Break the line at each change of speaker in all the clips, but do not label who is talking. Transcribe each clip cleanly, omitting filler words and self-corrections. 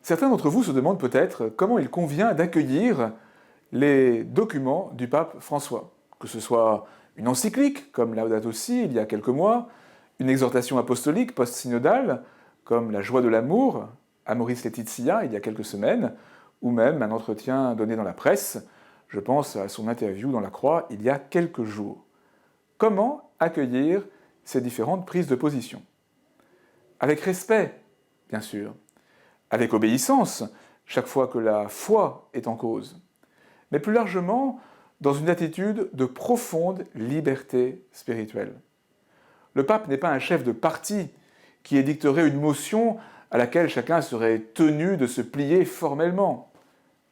Certains d'entre vous se demandent peut-être comment il convient d'accueillir les documents du pape François, que ce soit une encyclique, comme Laudato Si il y a quelques mois, une exhortation apostolique post-synodale, comme La joie de l'amour, Amoris Laetitia, il y a quelques semaines, ou même un entretien donné dans la presse, je pense à son interview dans La Croix il y a quelques jours. Comment accueillir ces différentes prises de position? Avec respect, bien sûr, avec obéissance, chaque fois que la foi est en cause, mais plus largement dans une attitude de profonde liberté spirituelle. Le pape n'est pas un chef de parti qui édicterait une motion à laquelle chacun serait tenu de se plier formellement.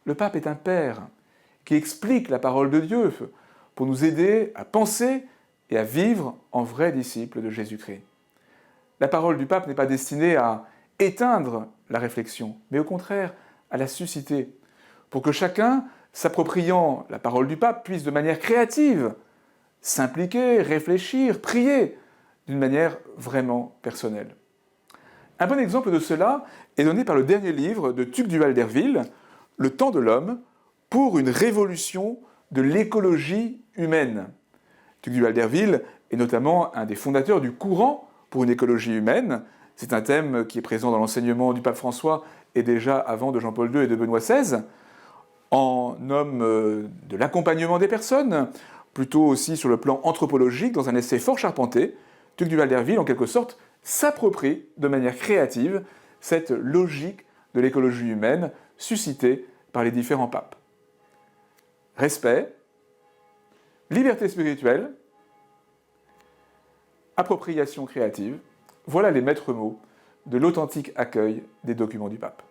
Le pape est un père qui explique la parole de Dieu pour nous aider à penser et à vivre en vrais disciples de Jésus-Christ. La parole du pape n'est pas destinée à éteindre la réflexion, mais au contraire à la susciter, pour que chacun, s'appropriant la parole du pape, puisse de manière créative s'impliquer, réfléchir, prier d'une manière vraiment personnelle. Un bon exemple de cela est donné par le dernier livre de Tugdual d'Herville, Le temps de l'homme, pour une révolution de l'écologie humaine. Tugdual d'Herville est notamment un des fondateurs du courant pour une écologie humaine. C'est un thème qui est présent dans l'enseignement du pape François et déjà avant de Jean-Paul II et de Benoît XVI. En homme de l'accompagnement des personnes, plutôt aussi sur le plan anthropologique, dans un essai fort charpenté, Tugdual d'Herville, en quelque sorte, s'approprie de manière créative cette logique de l'écologie humaine suscitée par les différents papes. Respect, liberté spirituelle, appropriation créative, voilà les maîtres mots de l'authentique accueil des documents du pape.